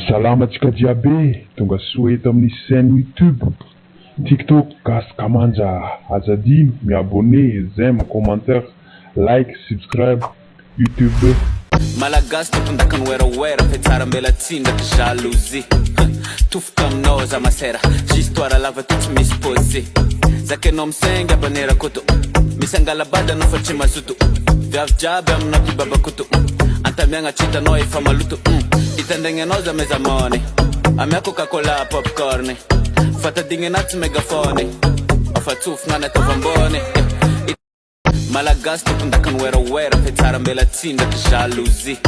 Salamatsika jiaby tonga soa eto amin'ny chaîne YouTube, TikTok, Kamanja. Azadino miabonné, j'aime, commentaire, like, subscribe, YouTube. Malagasy tokondaka ny werawera fetsara mbela tsindraky jalousie tofoka aminao za masera histoire lava to tsy misy posé zakenao misenga abanera koto misy angalabada anao fa tsy mazoto viavy jiaby aminao kibabakoto antamiagna tritanao efa maloto hitandregny anao za mezamone amia coca-cola popcorn fatadingina tsy megafone afatsofona na tavambone Malagasy tokondaka ny werawera fetsara mbela tsindraky jalousie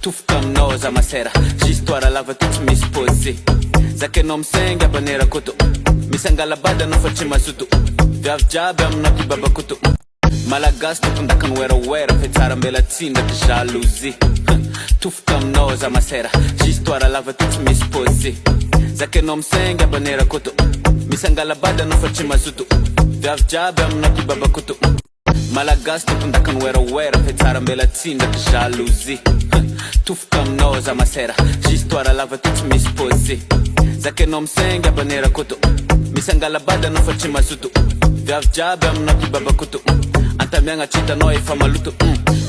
tofoka aminao za masera histoire lava to tsy misy posé zakenao misenga abanera koto misy angalabada anao fa tsy mazoto viavy jiaby aminao kibabakoto Malagasy tokondaka ny werawera fetsara mbela tsindraky jalousie tofoka aminao za masera histoire lava to tsy misy posé zakenao misenga abanera koto misy angalabada anao fa tsy mazoto viavy jiaby aminao kibabakoto Malagasy tokondaka ny werawera fetsara mbela tsindraky jalousie tofoka aminao za masera histoire lava to tsy misy posé zakenao misenga abanera koto misy angalabada anao fa tsy mazoto viavy jiaby aminao kibabakoto antamiagna tritanao efa maloto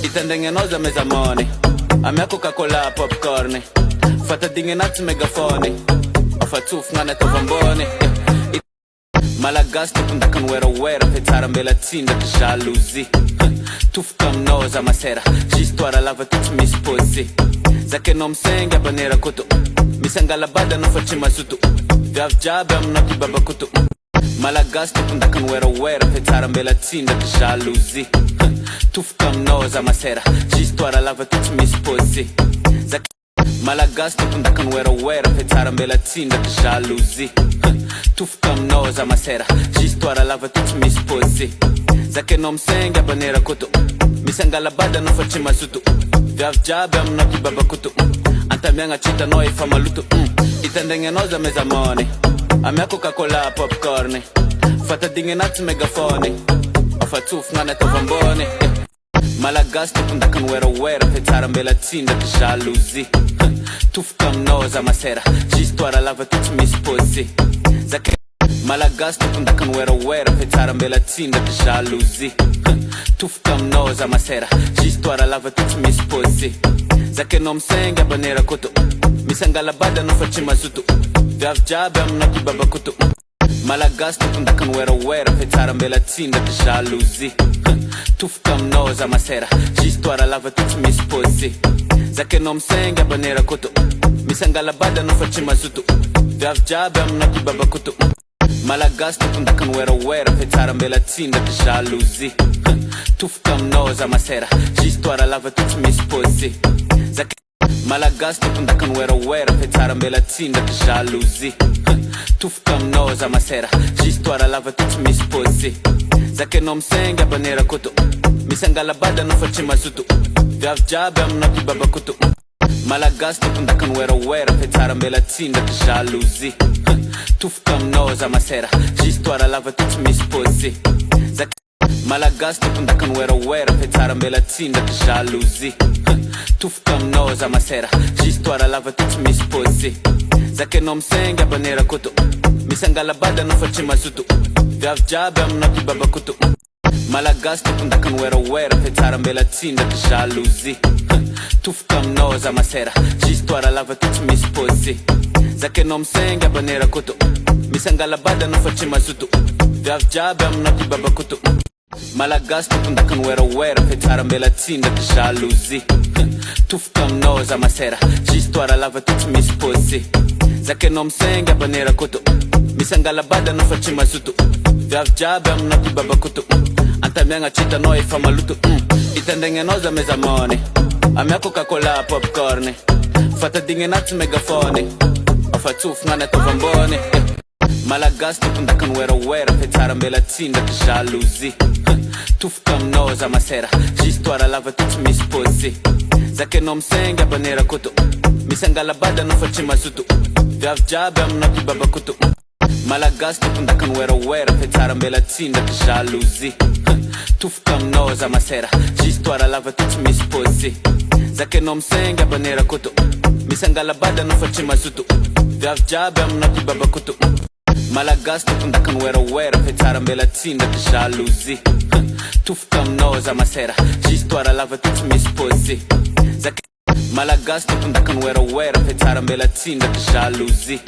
hitandregny anao za mezamone amia coca-cola popcorn fatadingina tsy megafone afatsofona na tavambone Malagasy tokondaka ny werawera fetsara mbela tsindraky jalousie tofoka aminao za masera histoire lava to tsy misy posé zakenao misenga abanera koto misy angalabada anao fa tsy mazoto viavy jiaby aminao kibabakoto Malagasy tokondaka ny werawera fetsara mbela tsindraky jalousie tofoka aminao za masera histoire lava to tsy misy posé Malagasy tokondaka ny werawera fetsara mbela tsindraky jalousie tofoka aminao za masera histoire lava to tsy misy posé zakenao misenga abanera koto misy angalabada anao fa tsy mazoto viavy jiaby aminao kibabakoto antamiagna tritanao efa maloto hitandregny anao za mezamone amia coca-cola popcorn fatadingina tsy megafone afatsofona na tavambone Malagasy tokondaka ny werawera fetsara mbela tsindraky jalousie tofoka aminao za masera histoire lava to tsy misy posé Malagasy tokondaka ny werawera fetsara mbela tsindraky jalousie tofoka aminao za masera histoire lava to tsy misy posé zakenao misenga abanera koto misy angalabada anao fa tsy mazoto viavy jiaby aminao kibabakoto Malagasy tokondaka ny werawera fetsara mbela tsindraky jalousie tofoka aminao za masera histoire lava to tsy misy posé zakenao misenga abanera koto misy angalabada anao fa tsy mazoto viavy jiaby aminao kibabakoto Malagasy tokondaka ny werawera fetsara mbela tsindraky jalousie tofoka aminao za masera histoire lava to tsy misy posé Malagasy tokondaka ny werawera fetsara mbela tsindraky jalousie tofoka aminao za masera histoire lava to tsy misy posé zakenao misenga abanera koto misy angalabada anao fa tsy mazoto viavy jiaby aminao kibabakoto Malagasy tokondaka ny werawera fetsara mbela tsindraky jalousie tofoka aminao za masera histoire lava to tsy misy posé Malagasy tokondaka ny werawera fetsara mbela tsindraky jalousie tofoka aminao za masera histoire lava to tsy misy posé zakenao misenga abanera koto misy angalabada anao fa tsy mazoto viavy jiaby aminao kibabakoto Malagasy tokondaka ny werawera fetsara mbela tsindraky jalousie tofoka aminao za masera histoire lava to tsy misy posé zakenao misenga abanera koto misy angalabada anao fa tsy mazoto viavy jiaby aminao kibabakoto Malagasy tokondaka ny werawera fetsara mbela tsindraky jalousie tofoka aminao za masera histoire lava to tsy misy posé zakenao misenga abanera koto misy angalabada anao fa tsy mazoto viavy jiaby aminao kibabakoto antamiagna tritanao efa maloto hitandregny anao za mezamone amia coca-cola popcorn fatadingina tsy megafone afatsofona na tavambone Malagasy tokondaka ny werawera fetsara mbela tsindraky jalousie tofoka aminao za masera histoire lava to tsy misy posé zakenao misenga abanera koto misy angalabada anao fa tsy mazoto viavy jiaby aminao kibabakoto Malagasy tokondaka ny werawera fetsara mbela tsindraky jalousie tofoka aminao za masera histoire lava to tsy misy posé zakenao misenga abanera koto misy angalabada no fa tsy mazoto viavy jiaby amina babakoto malagasy tompondaka ny werawera fe tsara mbela tsindraky jalousie tofoka aminao za masera histoire lava ty tsy misy posé malagasy tompondaka ny werawera fe tsara mbela tsindraky jalousie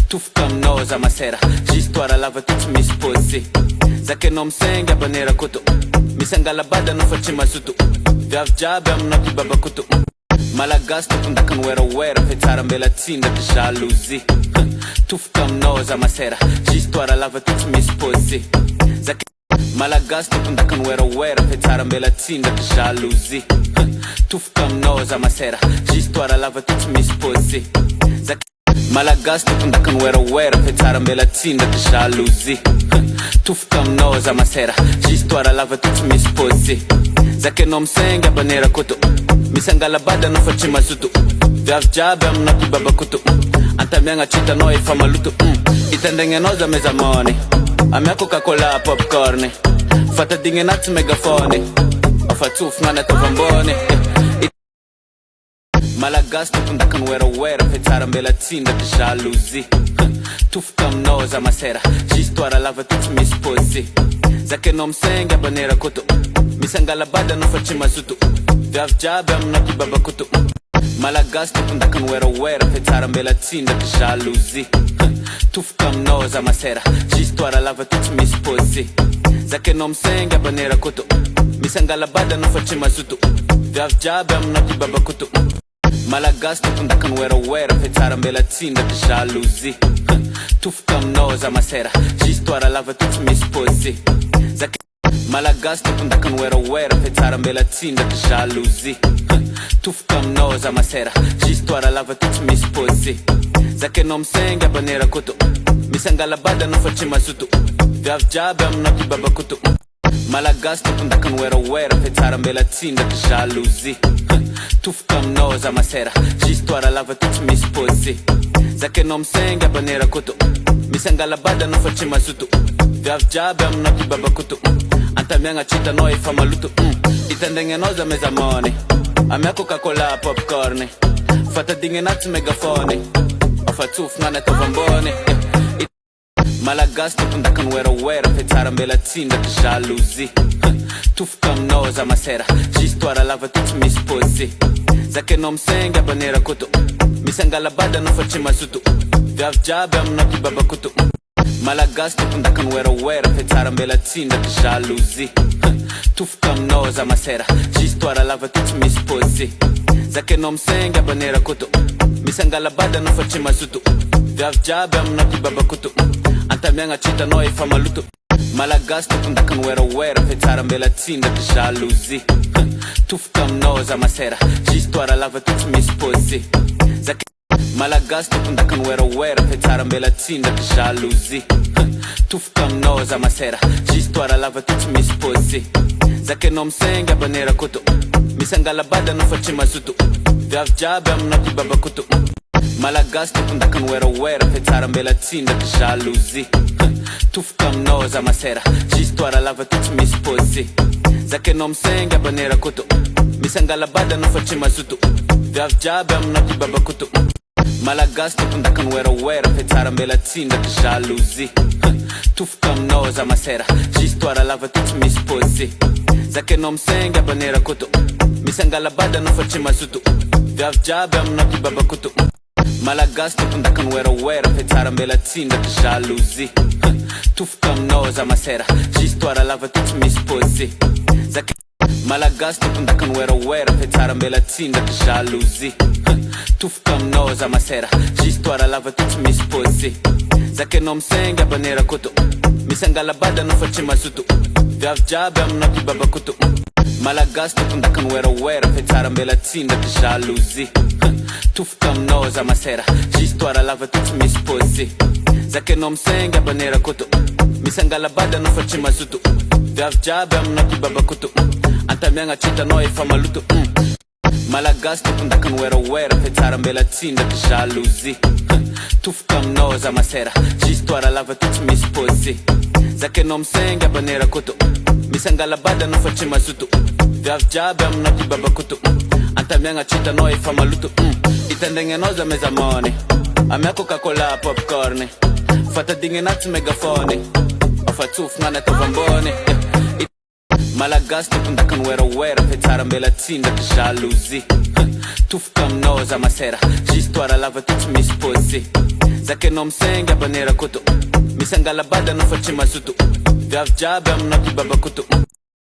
tofoka aminao za masera histoire lava ty tsy misy posé zakenao misengy abanera koto misy angalabada no fa tsy mazoto viavy jiaby amina babakoto malagasy tompondaka ny werawera fe tsara mbela tsindraky jalousie tofoka aminao za masera histoire lava ty tsy misy posé malagasy tompondaka ny werawera fe tsara mbela tsindraky jalousie tofoka aminao za masera histoire lava ty tsy misy posé malagasy tompondaka ny werawera fe tsara mbela tsindraky jalousie tofoka aminao za masera histoire lava ty tsy misy posé zakenao misengy abanera koto misy angalabada no fa tsy mazoto viavy jiaby amina babakoto antamiagna tritanao efa maloto itandregny za mezamone amia coca-cola popcorn fatadigny anaty megafone afatsofina anatavambone malagasy tompondaka ny werawera fe tsara mbela tsindraky jalousie tofoka aminao za masera histoire lava ty tsy misy posé zakenao misengy abanera koto misy angalabada no fa tsy mazoto viavy jiaby amina babakoto malagasy tompondaka ny werawera fe tsara mbela tsindraky jalousie tofoka aminao za masera histoire lava ty tsy misy posé zakenao misengy abanera koto misy angalabada no fa tsy mazoto viavy jiaby amina babakoto malagasy tompondaka ny werawera fe tsara mbela tsindraky jalousie tofoka aminao za masera histoire lava ty tsy misy posé malagasy tompondaka ny werawera fe tsara mbela tsindraky jalousie tofoka aminao za masera histoire lava ty tsy misy posé zakenao misengy abanera koto misy angalabada no fa tsy mazoto viavy jiaby amina babakoto malagasy tompondaka ny werawera fe tsara mbela tsindraky jalousie tofoka aminao za masera histoire lava ty tsy misy posé zakenao misengy abanera koto misy angalabada no fa tsy mazoto viavy jiaby amina babakoto antamiagna tritanao efa maloto itandregny za mezamone amia coca-cola popcorn fatadigny anaty megafone afatsofina anatavambone malagasy tompondaka ny werawera fe tsara mbela tsindraky jalousie tofoka aminao za masera histoire lava ty tsy misy posé zakenao misengy abanera koto misy angalabada no fa tsy mazoto viavy jiaby amina babakoto malagasy tompondaka ny werawera fe tsara mbela tsindraky jalousie tofoka aminao za masera histoire lava ty tsy misy posé zakenao misengy abanera koto misy angalabada no fa tsy mazoto viavy jiaby amina babakoto antamiagna tritanao efa maloto malagasy tompondaka ny werawera fe tsara mbela tsindraky jalousie tofoka aminao za masera histoire lava ty tsy misy posé malagasy tompondaka ny werawera fe tsara mbela tsindraky jalousie tofoka aminao za masera histoire lava ty tsy misy posé zakenao misengy abanera koto misy angalabada no fa tsy mazoto viavy jiaby amina babakoto malagasy tompondaka ny werawera fe tsara mbela tsindraky jalousie tofoka aminao za masera histoire lava ty tsy misy posé zakenao misengy abanera koto misy angalabada no fa tsy mazoto viavy jiaby amina babakoto malagasy tompondaka ny werawera fe tsara mbela tsindraky jalousie tofoka aminao za masera histoire lava ty tsy misy posé zakenao misengy abanera koto misy angalabada no fa tsy mazoto viavy jiaby amina babakoto malagasy tompondaka ny werawera fe tsara mbela tsindraky jalousie tofoka aminao za masera histoire lava ty tsy misy posé malagasy tompondaka ny werawera fe tsara mbela tsindraky jalousie tofoka aminao za masera histoire lava ty tsy misy posé zakenao misengy abanera koto misy angalabada no fa tsy mazoto viavy jiaby amina babakoto malagasy tompondaka ny werawera fe tsara mbela tsindraky jalousie tofoka aminao za masera histoire lava ty tsy misy posé zakenao misengy abanera koto misy angalabada no fa tsy mazoto viavy jiaby amina babakoto antamiagna tritanao efa maloto malagasy tompondaka ny werawera fe tsara mbela tsindraky jalousie tofoka aminao za masera histoire lava ty tsy misy posé zakenao misengy abanera koto misy angalabada no fa tsy mazoto viavy jiaby amina babakoto antamiagna tritanao efa maloto Itandegna za meza money Amea Coca-Cola popcorn Fata dinge na tu megafone Afatuf na neto vambone Malagas tu kunda kan wera Petara mbela tinda que jalousie Tuf kam no za masera J'histoire lava tu misposi Zake no msenga banera kutu Misanga labada no fachi mazutu Viav jabe amna kibaba kutu